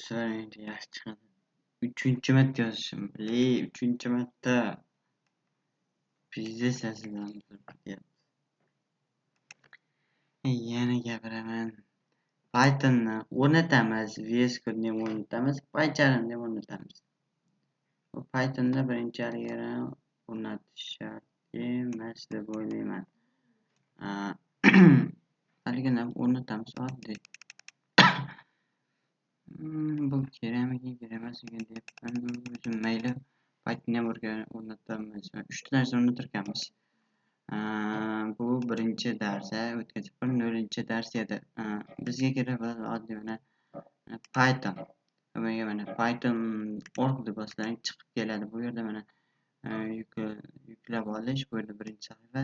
So'raydi yaxshi chiqadi. 3-marta yozishim. Biley, 3-marta. Pizza sizdan deyapti. Yana gapiraman. Pythonni o'rnatamiz, VS Code'ni o'rnatamiz, PyCharm'ni o'rnatamiz. Bu Pythonda birinchiligini o'rnatish shart emas deb o'ylayman. Haligini o'rnatamiz oddiy. Bu kerakmi, kerak emasmi deyapman. O'zim mayli Pythonni o'rnatamiz. 3 ta narsa o'rnatarkanmiz. Bu birinchi darsa o'tkazib 0-dars edi. Bizga kerak bo'ladi oddiy mana Python. Mana Python org deb boslang chiqib keladi. Bu yerda mana yuklab olish, bu yerda birinchi sahifa,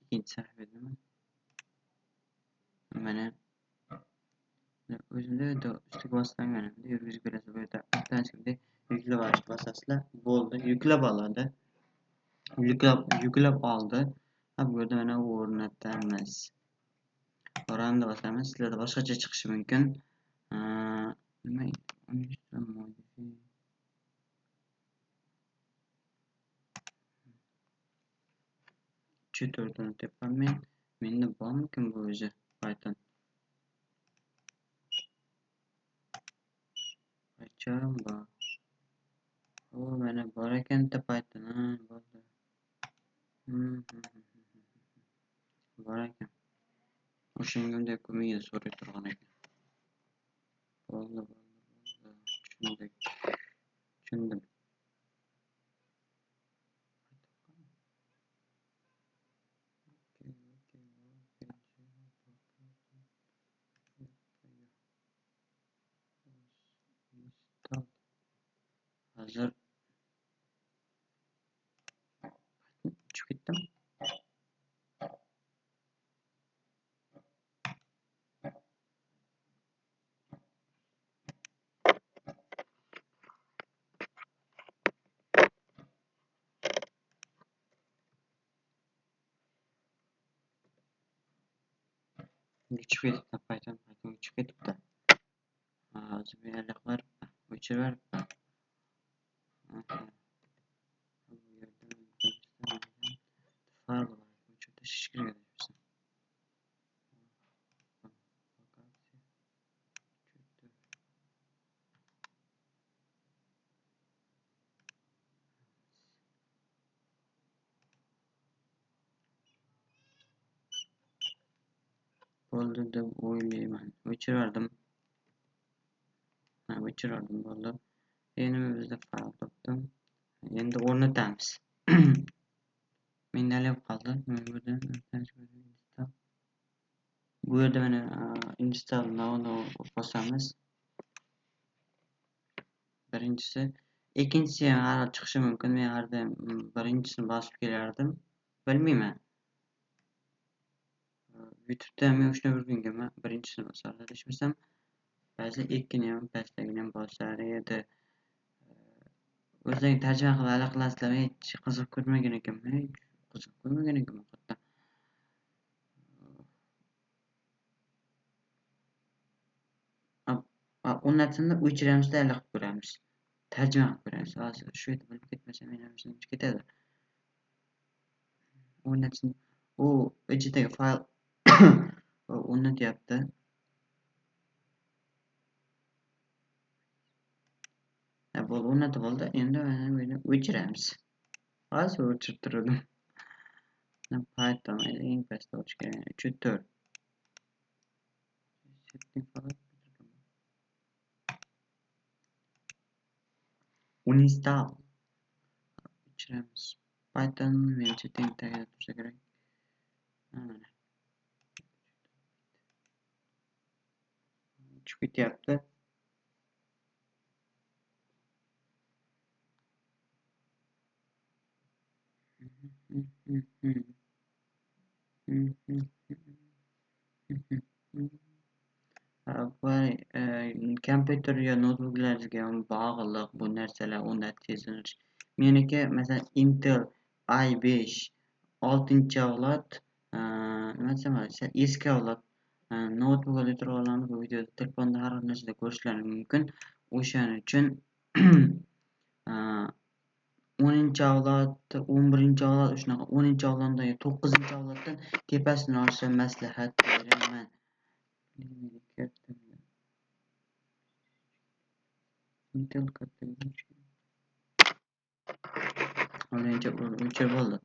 ikkinchi sahifa nima? Mana o'zimda ustiga boslang mana yurgizib berasiz. Bu yerda avtomatik yuklab olish bosasizlar, bo'ldi, yuklab oladi. Yuklab oldi. Bu yerda mana o'rnatamiz. Run bosamiz. Sizlarda boshqacha chiqishi mumkin. Nima? 4 tepammen. Menda bormikin bu o'zi Python? PyCharm bor. Mana bor ekan-da Python. Bo'ldi. Bor ekan. O'shanga ko'magida so'ray turgan ekan. Bo'ldi. Tushundim. Hozir chiqib ketdim. Chiqib ketibdi Python chiqib ketibdi. Hozir bu yerliklar o'chirib fayl o'chirtish kerak. Bo'ldi deb o'ylayman. O'chirardim. O'chirardim bo'ldi. Endi bizda fayl topdim. Endi o'rnatamiz. Menda olib qoldi. Bu yerda mana install now bosamiz. Birinchisi, ikkinchisi ham har chiqishi mumkin. Men har doim birinchisini bosib kelardim. Bilmayman. YouTube'da men o'shni o'rganganman. Birinchisini bosardim. Ishmasam ba'zi ikkini ham pastdagini ham bosar edi. O'zing tarjima qilib qilasizlar. Hech qiziq ko'rmagan ekanman. Hatto. O'rnatishni o'chiramiz-da, qilib ko'ramiz. Tarjima qilib ko'ramiz. Hozir shu yerda bilib ketmasa men ham shuncha ketadi. O'rnatishni ichidagi fayl o'rnatyapti. Bo'ldi, o'rnatib oldi. Endi mana o'chiramiz. Hozir o'chirib turdim. Python eng pastda olish kerak. 3-4. Setting fayl. Uninstall. O'chiramiz. Python menimcha teng tagida tursa kerak. Mana. Chiqib ketyapti. Kompyuter yo notebooklarga bog'liq bu narsalar o'rnatish. Meniki masalan Intel i5 6-avlod nima desam, eski avlod notebook o'rgatib olamiz. Bu videoda telefonda har xil narsada ko'rishlari mumkin. O'shaning uchun 10-chi avlod, 11-chi avlod, shunaqa 10-chi avloddan 9-chi avloddan tepasini olishga maslahat beraman. Intel birinchi o'chir bo'ldi.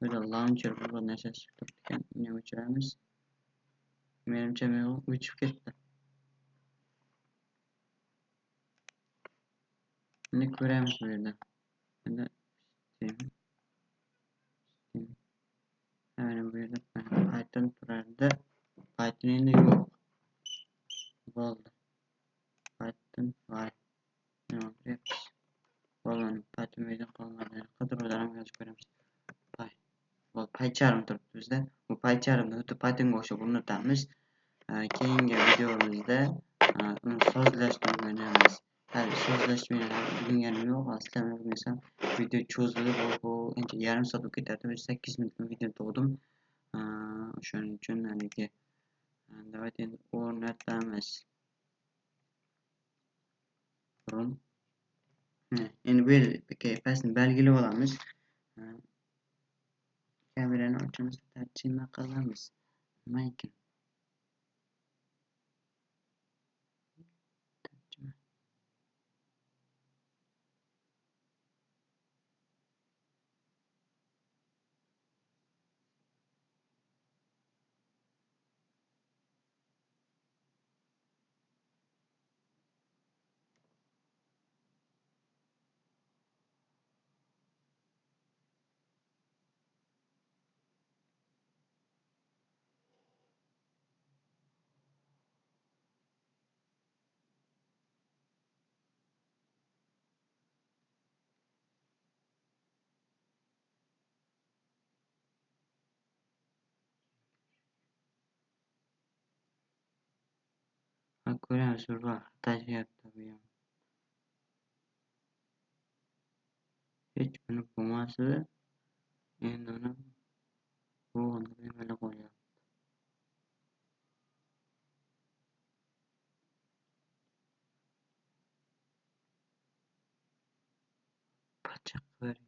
Burada launcher bir narsasi turibdi ekan, uni o'chiramiz. Menimcha o'chib ketdi. Endi ko'ramiz bu yerda. Endi mana bu yerda Python turardi. Python endi yo'q. Bo'ldi. Python var. Nima qilyapmiz? Bo'ldi. Python video qolmadi. Qidiruvlarni yozib ko'ramiz. PyCharm turibdi bizda. Bu PyCharmni xuddi Pythonga o'xshab o'rnatamiz. Keyingi videomizda sozlashni o'rganamiz. Hali sozlash meni bilganim yo'q. Aslida bilmasam video cho'zilib ancha yarim soat bo'lib ketadi. 8 minutlik video tug'dim. O'shaning uchun haligi давайте endi o'rnatamiz. Endi bu yerga pastni belgilab olamiz. Kamerani ochamiz, tarjima qilamiz. Nima ekan? Ko'ramiz, bir tashyapti bu ham. Hech buni bo'lmasdi. Endi uni bo'g'inib nimalar qo'yapti. Pachaq bering.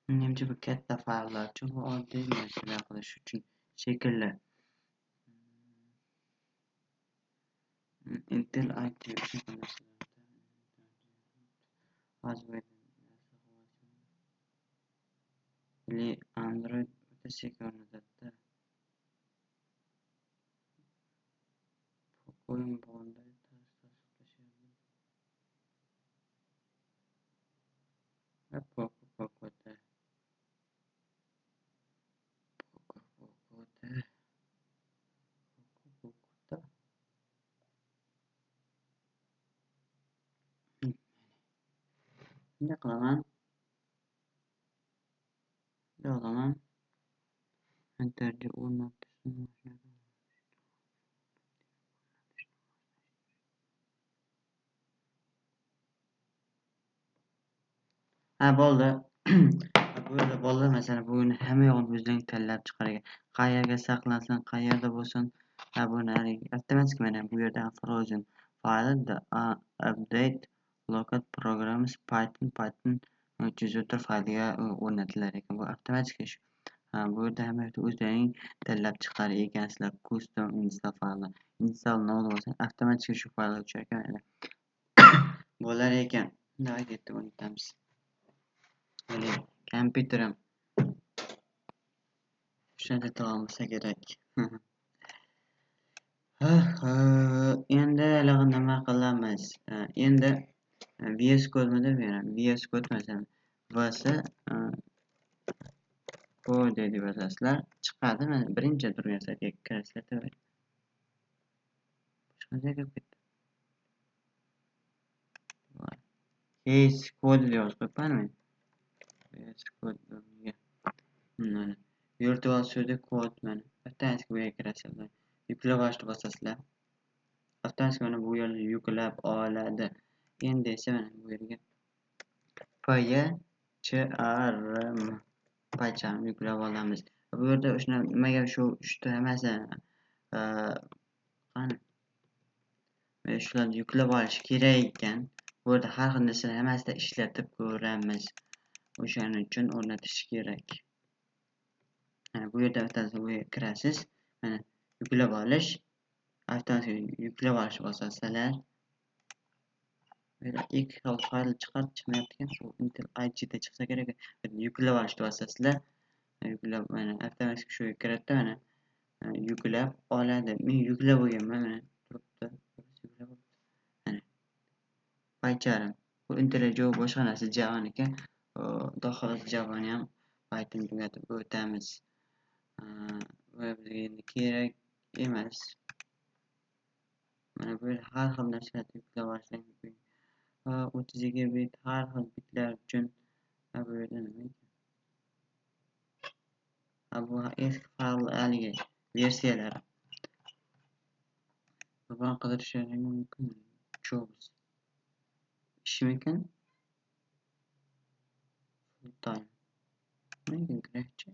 Menimcha bu katta fayllar uchun bu oddiy narsalar qilish uchun shekilli. Intel IT Android o'ta sekin o'rnatadi. O'yin bo'lganda bunday qilaman. Enterga o'rnatishni bo'ldi. Bu yerda bolalar masalan buni hamma yog'ini o'zing tanlab chiqar ekan. Qayerga saqlansin, qayerda bo'lsin. Buni avtomatik mana bu yerda frozen file update local programs Python 304 faylga o'rnatilar ekan. Bu avtomatik ish. Bu yerda hamma o'zing tanlab chiqar ekansizlar. Custom install file. Install node bo'lsa avtomatik shu faylga tushar ekan. Bo'lar ekan. Davay ketdi o'rnatamiz. Kompyuterim shunday olmasa kerak. Endi nima qilamiz? Endi VS Code deb beraman. VS Code masalan vs code deb yozasizlar. Chiqadi. Mana birinchi turgan saytga kirasizlar. Boshqa joyga ketdi. VS Code deb yozib qo'yibman. VS Code Mana virtual studio code mana avtomatik bu yerga kirasizlar. Yuklavashni bosasizlar. Avtomatik mana bu yerga yuklab oladi. Endi esa mana bu yerga PyCharm PyCharm yuklab olamiz. Bu yerda o'shani nimaga shu hammasi qani shularni yuklab olish kerak ekan. Bu yerda har xil narsalarni hammasida ishlatib ko'ramiz. O'shaning uchun o'rnatish kerak. Bu yerda bittasi bu yerga kirasiz. Mana yuklab olish, avtomatik yuklab olish bosasizlar. ilk xil fayl chiqmayapti. Bu Intel IG'da chiqsa kerak. Yuklab olishni bosasizlar. Yuklab mana avtomatik shu kiradida mana yuklab oladi. Men yuklab olganman mana turibdi. Mana PyCharm. Bu IntelliJ boshqa narsa Java'niki. Xudo xohlasa Java'ni ham Python tugatib o'tamiz. Va bizga endi kerak emas. Mana bu har xil narsalarni yuklab olishlar mumkin. 32 bit har xil bitlar uchun bu yerda nima ekan? Bu eski fayl haligi versiyalari. Buni qidirishingiz mumkin. Jobs. Ishmikan? Full time. Nega kerakchi?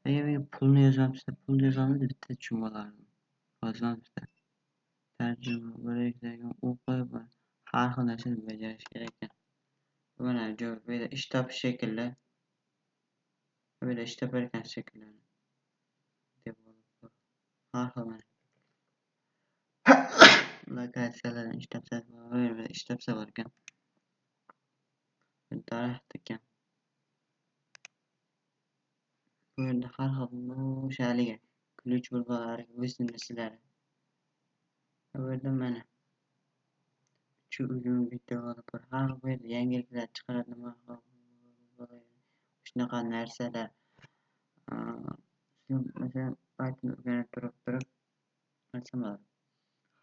Agar pulni yozamizda, pulni yozamiz bitta tushunib olardim. Yozamizda. Tarjima bo'laklarga o'qib har xil narsani bajarish kerak ekan. Mana joy bu yerda ish topish shekilli. Bu yerda ish topar ekan shekillarni. Developer. Har xil mana. Lokatsiyalardan ish topsa, bu yerda ish topsa bor ekan. Daraxt ekan. Bu yerda har xil o'sha haligi ключ bo'lmalari, o'zini narsalari. Bu yerda mana shu uzun developer har bu yerda yangiliklar chiqaradi, nima shunaqa narsalar. Masalan, Python o'rganib turib narsa bor.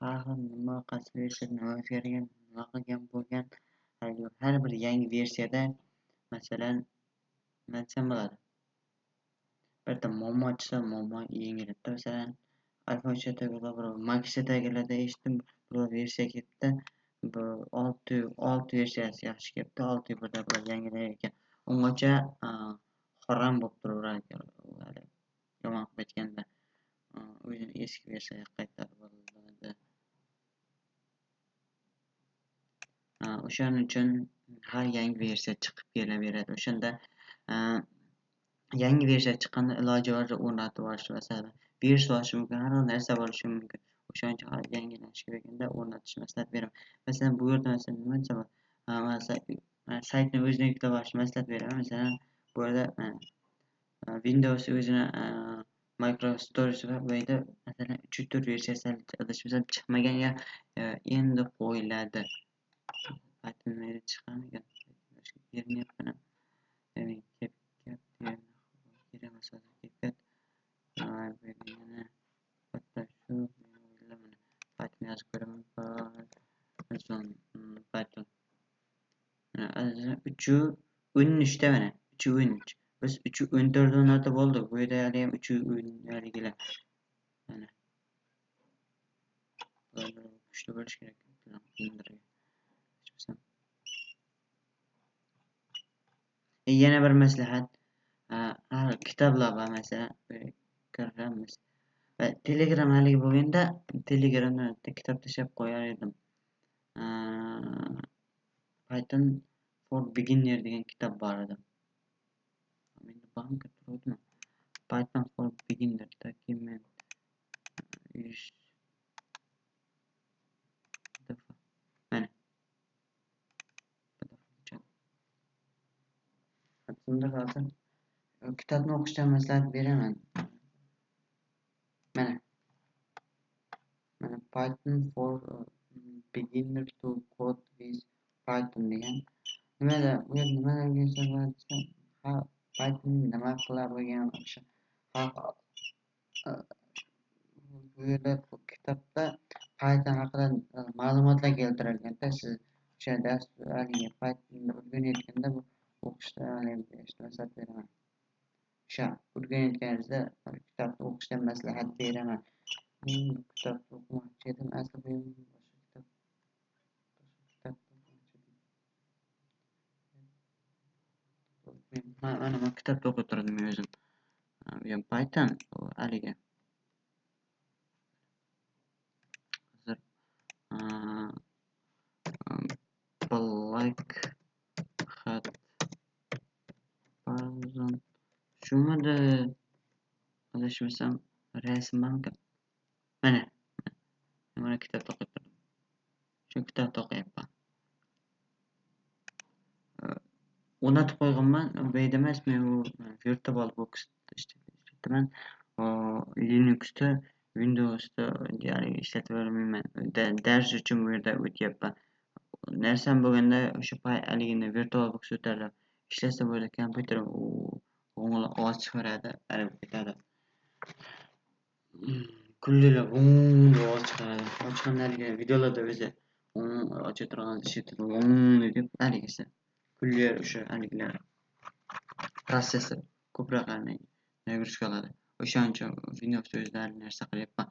Har xil nima qaysi versiyada nima o'zgargan, nima qilgan bo'lgan, har bir yangi versiyada masalan narsa bo'ladi. Bir yerda muammo chiqsa, muammo yengiladi. Masalan, iPhone chatagida, Mac chatagida eshitdim, bir versiya ketdi. Bu 6 versiyasi yaxshi ketdi. 6.1da bir yangilar ekan. Ungacha harom bo'lib turaveradi ekan. Yomon qilib aytganda, o'zini eski versiyaga qaytarib oladi. O'shaning uchun har yangi versiya chiqib kelaveradi. O'shanda yangi versiya chiqqanda iloji boricha o'rnatib olish masalan virus bo'lishi mumkin, har xil narsa bo'lishi mumkin. O'shaning uchun yangilash kerakda o'rnatish maslahat beraman. Masalan, bu yerda masalan nima desa bor? Saytni o'zini yuklab olish maslahat beraman. Masalan, bu yerda Windows o'zini Microsoft va bu yerda masalan 3.4 versiyasi adashmasam chiqmaganga endi qo'yiladi. Pythonda chiqqaniga beryapman. Uchta mana 3.13. Biz 3.14 o'rnatib oldik. Bu yerda hali ham 3.14 mana. Kuchli bo'lish kerak. Yana bir maslahat. Kitoblar va masalan ko'ramiz. Telegram haligi bo'lganda Telegramda kitob tashlab qo'yar edim. Python for beginner degan kitob bor edi. Menda banka turadimi? Python for beginner document mana bunda hozir kitobni o'qishdan maslahat beraman. Mana Python for beginner to code with Python degan. Nimada bu nima degan Python nima qilar bo'lgan o'sha Bu yerda bu kitobda Python haqida ma'lumotlar keltirilganda siz o'sha dars haligi Pythonni o'rganayotganda bu o'qishda haligi maslahat beraman. O'sha o'rganayotganingizda kitobni o'qishdan maslahat beraman. Kitobni o'qimoqchi edim, asli bu boshqa kitob. Mana men kitobda o'qib turdim o'zim. Bu ham Python haligi hozir Black Hat Python shumidi adashmasam rasmanka mana kitobda o'qib turdim. Shu kitobda o'qiyapman. O'rnatib qo'yganman. Bu yerda emas, men u VirtualBox ishlatyapman. Linuxda, Windowsda deyarli ishlatavermayman. Dars uchun bu yerda o'tyapman. Narsam bo'lganda o'sha haligini VirtualBox ko'tarib ishlasa bu yerda kompyuter ovoz chiqaradi, ketadi. Kuldilar deb ovoz chiqaradi. Ochganda haligi videolarda o'zi ocha turgan eshitadi deb haligisi. Kullar o'sha haligilar protsessor ko'proq nagrushka oladi. O'shaning uchun Windows o'zida narsa qilyapman.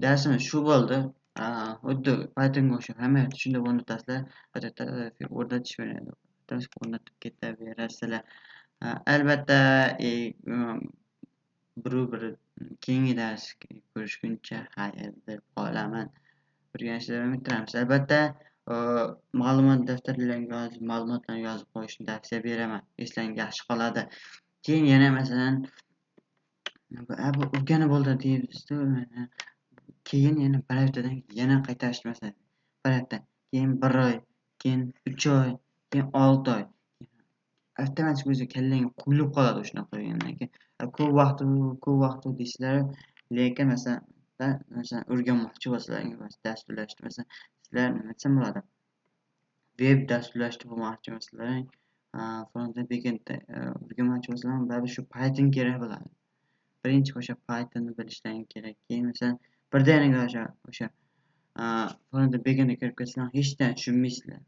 Darsimiz shu bo'ldi. Xuddi Pythonga o'xshab hammayerda shunday o'rnatasizlar. O'rnatish o'rnatib ketaverasizlar. Albatta bir keyingi dars ko'rishguncha xayr deb qolaman. O'rganishda davom ettiramiz. Albatta ma'lumot daftarlaringizga ma'lumotlarni yozib qo'yishni tavsiya beraman. Eslangizga yaxshi qoladi. Keyin yana masalan bu o'rganib bo'ldi deyapsiz-da, keyin yana bir haftadan yana qaytarish masalan. Bir hafta, keyin 1 oy, keyin 3 oy, keyin 6 oy. Avtomatik o'zi kallangga quyilib qoladi shunaqa qilgandan keyin. Ko'p vaqt deysizlar, lekin masalan o'rganmoqchi bo'lsalaringiz dasturlashni masalan sizlar nima desam bo'ladi? Web dasturlashtirmoqchi bo'lsalaring, front-end backendda o'rganmoqchi bo'lsalaring, baribir shu Python kerak bo'ladi. Birinchi o'sha Pythonni bilishlaring kerak. Keyin masalan birdaniga o'sha front-end backendga kirib ketsalaring hech narsa tushunmaysizlar.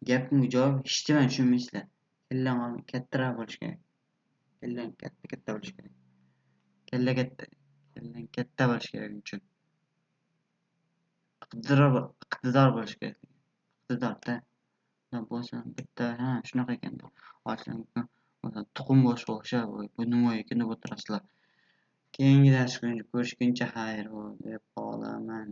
Gapimga javob hech nima tushunmaysizlar. Kallang kattaroq bo'lishi kerak. Kallang katta bo'lishi kerak. Kallang katta bo'lishi kerak uchun. Iqtidor bo'lishi kerak. Iqtidorda bo'lsa bitta shunaqa ekan. Tuxum boshqa o'xshab bu nima ekan deb o'tirasizlar. Keyingi dars ko'rishguncha xayr deb qolaman.